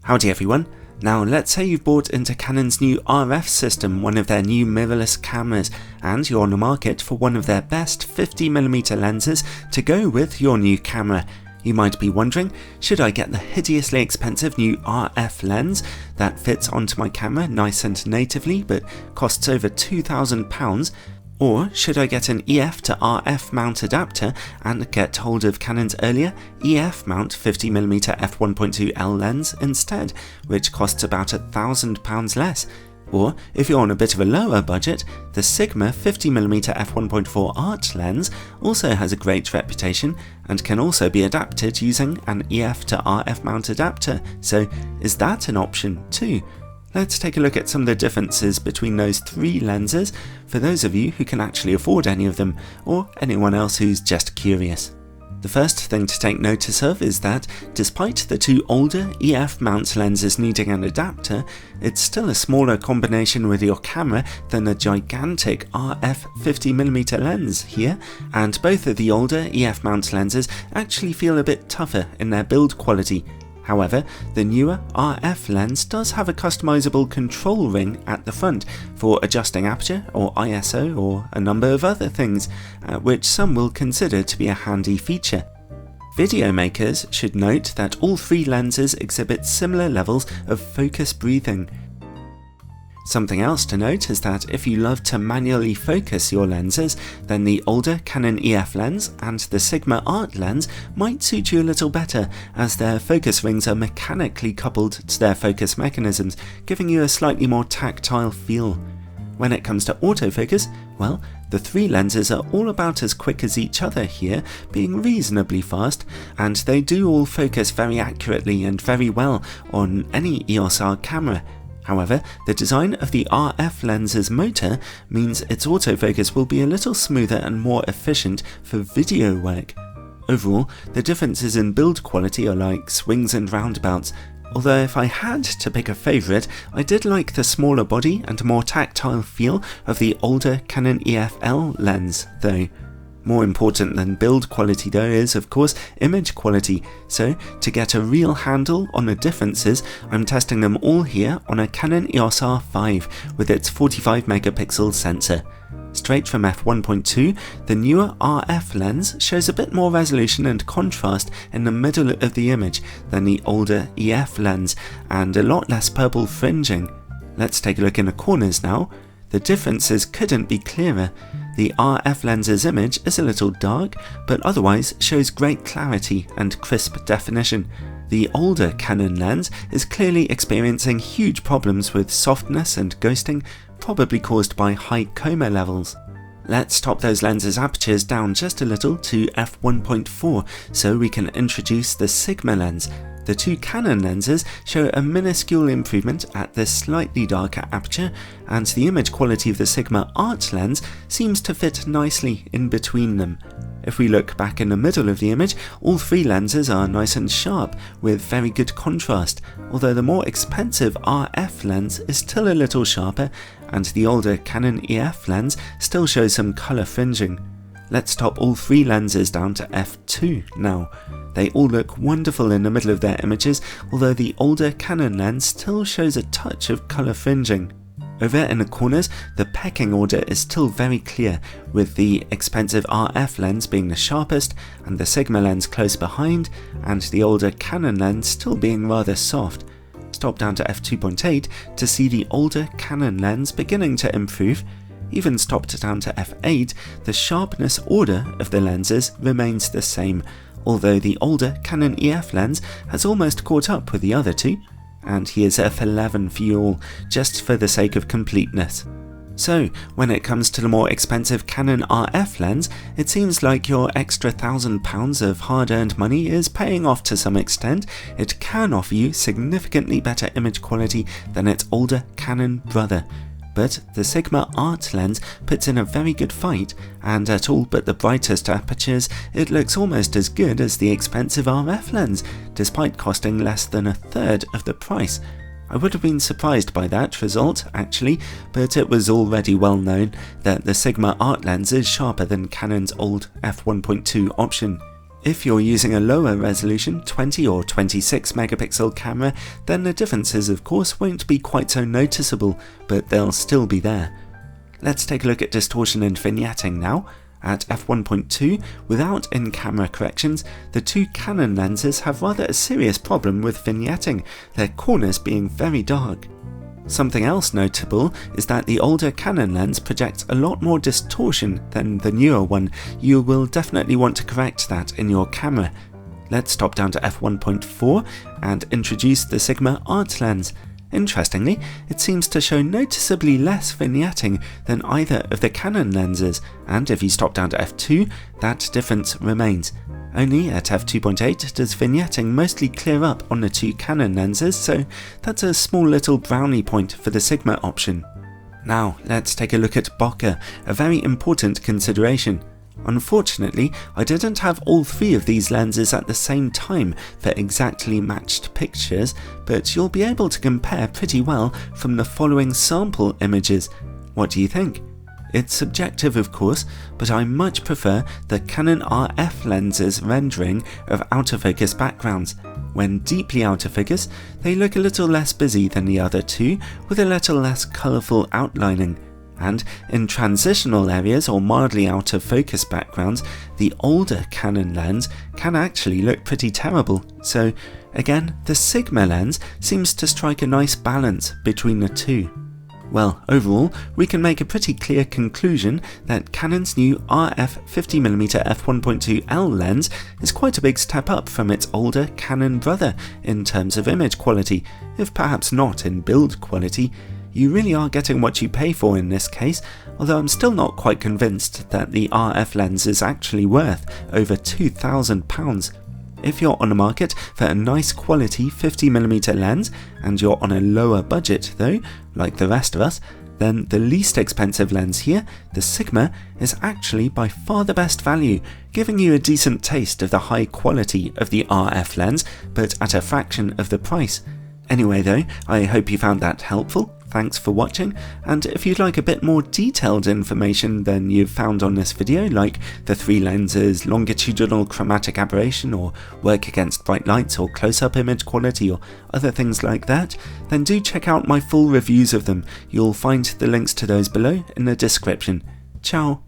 Howdy everyone. Now let's say you've bought into Canon's new RF system, one of their new mirrorless cameras, and you're on the market for one of their best 50mm lenses to go with your new camera. You might be wondering, should I get the hideously expensive new RF lens that fits onto my camera nice and natively but costs over £2,000? Or should I get an EF to RF mount adapter and get hold of Canon's earlier EF mount 50mm f1.2L lens instead, which costs about £1,000 less? Or, if you're on a bit of a lower budget, the Sigma 50mm f1.4 art lens also has a great reputation and can also be adapted using an EF to RF mount adapter, so is that an option too? Let's take a look at some of the differences between those three lenses for those of you who can actually afford any of them, or anyone else who's just curious. The first thing to take notice of is that, despite the two older EF mount lenses needing an adapter, it's still a smaller combination with your camera than the gigantic RF 50mm lens here, and both of the older EF mount lenses actually feel a bit tougher in their build quality. However, the newer RF lens does have a customizable control ring at the front for adjusting aperture or ISO or a number of other things, which some will consider to be a handy feature. Video makers should note that all three lenses exhibit similar levels of focus breathing. Something else to note is that if you love to manually focus your lenses, then the older Canon EF lens and the Sigma Art lens might suit you a little better, as their focus rings are mechanically coupled to their focus mechanisms, giving you a slightly more tactile feel. When it comes to autofocus, well, the three lenses are all about as quick as each other here, being reasonably fast, and they do all focus very accurately and very well on any EOS R camera. However, the design of the RF lens's motor means its autofocus will be a little smoother and more efficient for video work. Overall, the differences in build quality are like swings and roundabouts, although if I had to pick a favourite, I did like the smaller body and more tactile feel of the older Canon EF lens though. More important than build quality though is, of course, image quality, so to get a real handle on the differences, I'm testing them all here on a Canon EOS R5 with its 45 megapixel sensor. Straight from f1.2, the newer RF lens shows a bit more resolution and contrast in the middle of the image than the older EF lens, and a lot less purple fringing. Let's take a look in the corners now. The differences couldn't be clearer. The RF lens's image is a little dark, but otherwise shows great clarity and crisp definition. The older Canon lens is clearly experiencing huge problems with softness and ghosting, probably caused by high coma levels. Let's top those lenses' apertures down just a little to f1.4 so we can introduce the Sigma lens. The two Canon lenses show a minuscule improvement at this slightly darker aperture, and the image quality of the Sigma Art lens seems to fit nicely in between them. If we look back in the middle of the image, all three lenses are nice and sharp, with very good contrast, although the more expensive RF lens is still a little sharper, and the older Canon EF lens still shows some colour fringing. Let's top all three lenses down to f2 now. They all look wonderful in the middle of their images, although the older Canon lens still shows a touch of colour fringing. Over in the corners, the pecking order is still very clear, with the expensive RF lens being the sharpest, and the Sigma lens close behind, and the older Canon lens still being rather soft. Stop down to f2.8 to see the older Canon lens beginning to improve. Even stopped down to f8, the sharpness order of the lenses remains the same, although the older Canon EF lens has almost caught up with the other two. And here's f11 for you all, just for the sake of completeness. So, when it comes to the more expensive Canon RF lens, it seems like your extra £1,000 of hard-earned money is paying off to some extent. It can offer you significantly better image quality than its older Canon brother. But the Sigma Art lens puts in a very good fight, and at all but the brightest apertures, it looks almost as good as the expensive RF lens, despite costing less than a third of the price. I would have been surprised by that result, actually, but it was already well known that the Sigma Art lens is sharper than Canon's old f1.2 option. If you're using a lower resolution 20 or 26 megapixel camera, then the differences of course won't be quite so noticeable, but they'll still be there. Let's take a look at distortion and vignetting now. At f1.2, without in-camera corrections, the two Canon lenses have rather a serious problem with vignetting, their corners being very dark. Something else notable is that the older Canon lens projects a lot more distortion than the newer one. You will definitely want to correct that in your camera. Let's top down to f1.4 and introduce the Sigma Art lens. Interestingly, it seems to show noticeably less vignetting than either of the Canon lenses, and if you stop down to f2, that difference remains. Only at f2.8 does vignetting mostly clear up on the two Canon lenses, so that's a small little brownie point for the Sigma option. Now let's take a look at bokeh, a very important consideration. Unfortunately, I didn't have all three of these lenses at the same time for exactly matched pictures, but you'll be able to compare pretty well from the following sample images. What do you think? It's subjective of course, but I much prefer the Canon RF lenses rendering of out-of-focus backgrounds. When deeply out of focus, they look a little less busy than the other two, with a little less colourful outlining. And in transitional areas or mildly out of focus backgrounds, the older Canon lens can actually look pretty terrible. So again, the Sigma lens seems to strike a nice balance between the two. Well, overall, we can make a pretty clear conclusion that Canon's new RF 50mm f1.2L lens is quite a big step up from its older Canon brother in terms of image quality, if perhaps not in build quality. You really are getting what you pay for in this case, although I'm still not quite convinced that the RF lens is actually worth over £2,000. If you're on the market for a nice quality 50mm lens, and you're on a lower budget though, like the rest of us, then the least expensive lens here, the Sigma, is actually by far the best value, giving you a decent taste of the high quality of the RF lens, but at a fraction of the price. Anyway though, I hope you found that helpful. Thanks for watching, and if you'd like a bit more detailed information than you've found on this video, like the three lenses, longitudinal chromatic aberration, or work against bright lights or close-up image quality, or other things like that, then do check out my full reviews of them. You'll find the links to those below in the description. Ciao!